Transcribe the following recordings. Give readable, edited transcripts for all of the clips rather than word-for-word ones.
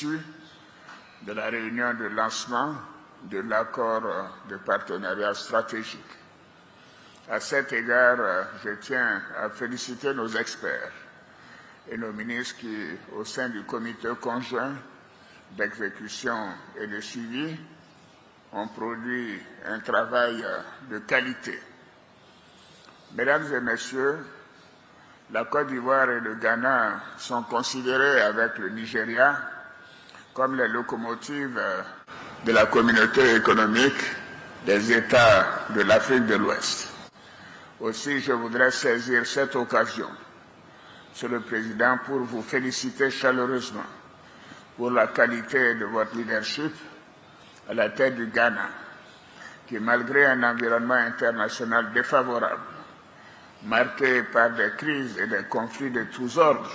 l'issue de la réunion de lancement de l'accord de partenariat stratégique. À cet égard, je tiens à féliciter nos experts et nos ministres qui, au sein du comité conjoint d'exécution et de suivi, ont produit un travail de qualité. Mesdames et Messieurs, la Côte d'Ivoire et le Ghana sont considérés avec le Nigeria comme les locomotives de la communauté économique des États de l'Afrique de l'Ouest. Aussi, je voudrais saisir cette occasion, Monsieur le Président, pour vous féliciter chaleureusement pour la qualité de votre leadership à la tête du Ghana, qui, malgré un environnement international défavorable, marqué par des crises et des conflits de tous ordres,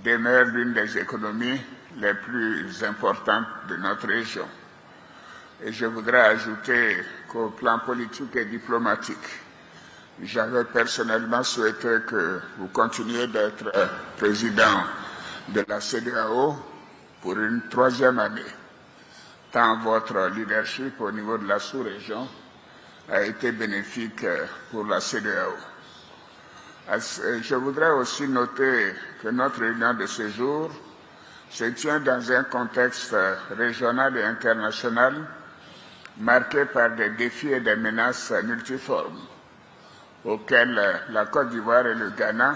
demeure l'une des économies les plus importantes de notre région. Et je voudrais ajouter qu'au plan politique et diplomatique, j'avais personnellement souhaité que vous continuiez d'être président de la CEDEAO pour une 3e année, tant votre leadership au niveau de la sous-région a été bénéfique pour la CEDEAO. Je voudrais aussi noter que notre réunion de ce jour se tient dans un contexte régional et international marqué par des défis et des menaces multiformes auxquels la Côte d'Ivoire et le Ghana,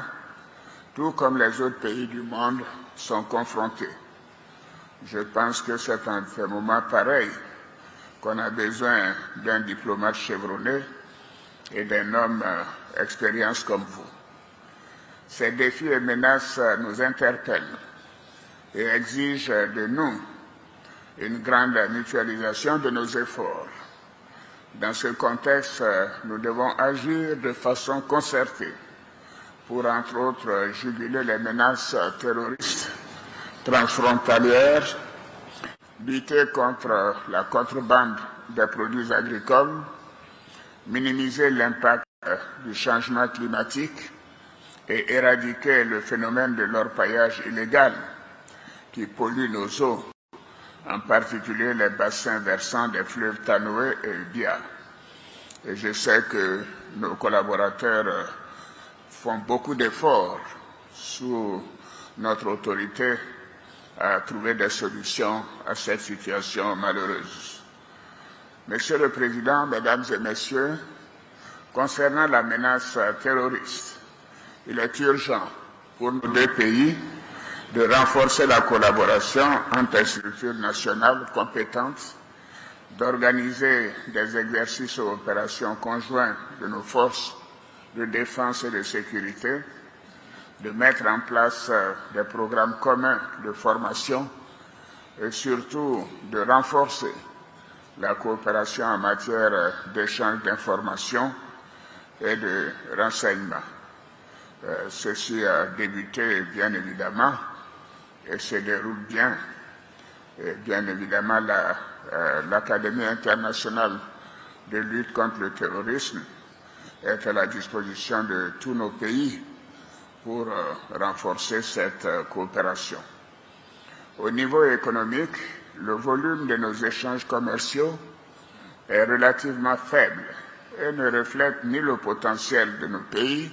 tout comme les autres pays du monde, sont confrontés. Je pense que c'est en ces moments pareils qu'on a besoin d'un diplomate chevronné et d'un homme expérience comme vous. Ces défis et menaces nous interpellent et exigent de nous une grande mutualisation de nos efforts. Dans ce contexte, nous devons agir de façon concertée pour, entre autres, juguler les menaces terroristes transfrontalières, lutter contre la contrebande des produits agricoles, minimiser l'impact du changement climatique et éradiquer le phénomène de l'orpaillage illégal qui pollue nos eaux, en particulier les bassins versants des fleuves Tanoé et Bia. Et je sais que nos collaborateurs font beaucoup d'efforts sous notre autorité à trouver des solutions à cette situation malheureuse. Monsieur le Président, Mesdames et Messieurs, concernant la menace terroriste, il est urgent pour nos deux pays de renforcer la collaboration entre les structures nationales compétentes, d'organiser des exercices ou opérations conjoints de nos forces de défense et de sécurité, de mettre en place des programmes communs de formation et surtout de renforcer la coopération en matière d'échange d'informations et de renseignements. Ceci a débuté, bien évidemment, et se déroule bien. Et bien évidemment, l'Académie internationale de lutte contre le terrorisme est à la disposition de tous nos pays pour renforcer cette coopération. Au niveau économique, le volume de nos échanges commerciaux est relativement faible et ne reflète ni le potentiel de nos pays,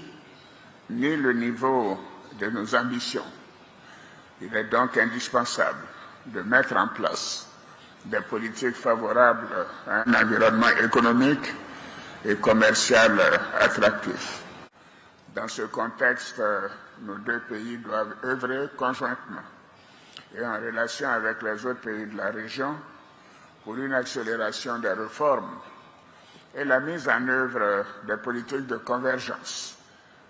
ni le niveau de nos ambitions. Il est donc indispensable de mettre en place des politiques favorables à un environnement économique et commercial attractif. Dans ce contexte, nos deux pays doivent œuvrer conjointement et en relation avec les autres pays de la région pour une accélération des réformes et la mise en œuvre des politiques de convergence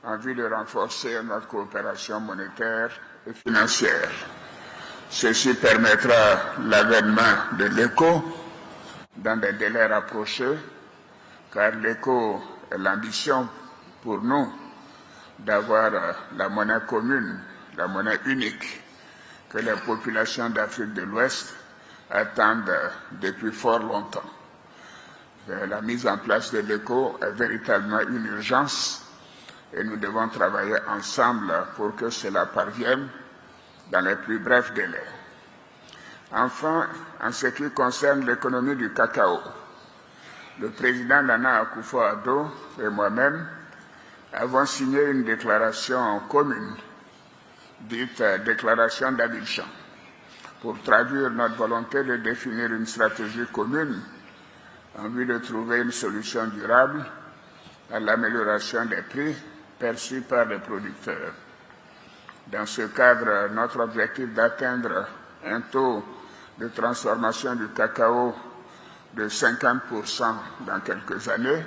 en vue de renforcer notre coopération monétaire et financière. Ceci permettra l'avènement de l'ECO dans des délais rapprochés, car l'ECO est l'ambition pour nous d'avoir la monnaie commune, la monnaie unique que les populations d'Afrique de l'Ouest attendent depuis fort longtemps. La mise en place de l'ECO est véritablement une urgence et nous devons travailler ensemble pour que cela parvienne dans les plus brefs délais. Enfin, en ce qui concerne l'économie du cacao, le président Nana Akufo-Addo et moi-même avons signé une déclaration commune, dite déclaration d'Abidjan, pour traduire notre volonté de définir une stratégie commune en vue de trouver une solution durable à l'amélioration des prix perçus par les producteurs. Dans ce cadre, notre objectif d'atteindre un taux de transformation du cacao de 50% dans quelques années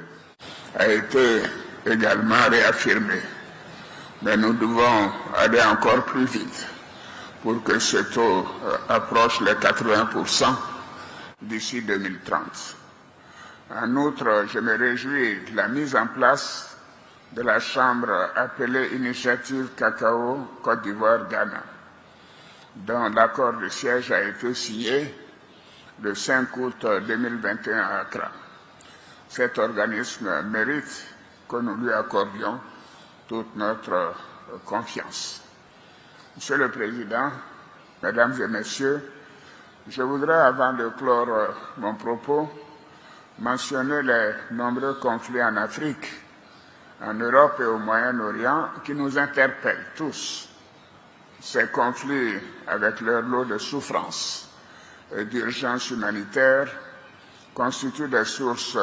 a été également réaffirmé. Mais nous devons aller encore plus vite pour que ce taux approche les 80% d'ici 2030. En outre, je me réjouis de la mise en place de la chambre appelée Initiative Cacao Côte d'Ivoire-Ghana, dont l'accord de siège a été signé le 5 août 2021 à Accra. Cet organisme mérite que nous lui accordions toute notre confiance. Monsieur le Président, Mesdames et Messieurs, je voudrais, avant de clore mon propos, mentionner les nombreux conflits en Afrique, en Europe et au Moyen-Orient qui nous interpellent tous. Ces conflits, avec leur lot de souffrances et d'urgence humanitaire, constituent des sources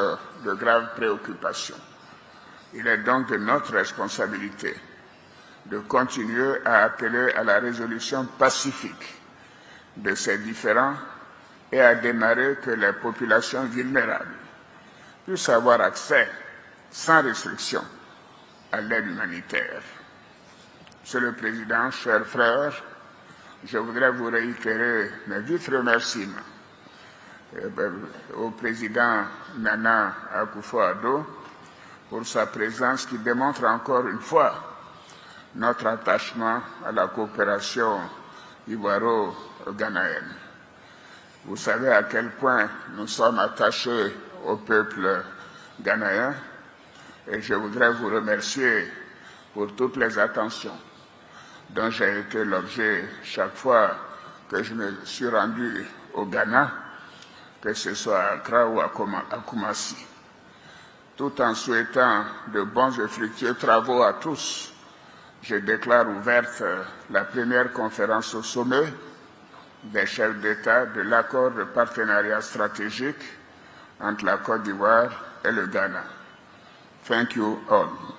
de graves préoccupations. Il est donc de notre responsabilité de continuer à appeler à la résolution pacifique de ces différends et à démarrer que les populations vulnérables puissent avoir accès sans restriction à l'aide humanitaire. Monsieur le Président, chers frères, je voudrais vous réitérer mes vifs remerciements au Président Nana Akufo-Addo pour sa présence qui démontre encore une fois notre attachement à la coopération ivoiro-ghanéenne. Vous savez à quel point nous sommes attachés au peuple ghanéen et je voudrais vous remercier pour toutes les attentions dont j'ai été l'objet chaque fois que je me suis rendu au Ghana, que ce soit à Accra ou à Kumasi, tout en souhaitant de bons et fructueux travaux à tous. Je déclare ouverte la première conférence au sommet des chefs d'État de l'accord de partenariat stratégique entre la Côte d'Ivoire et le Ghana. Thank you all.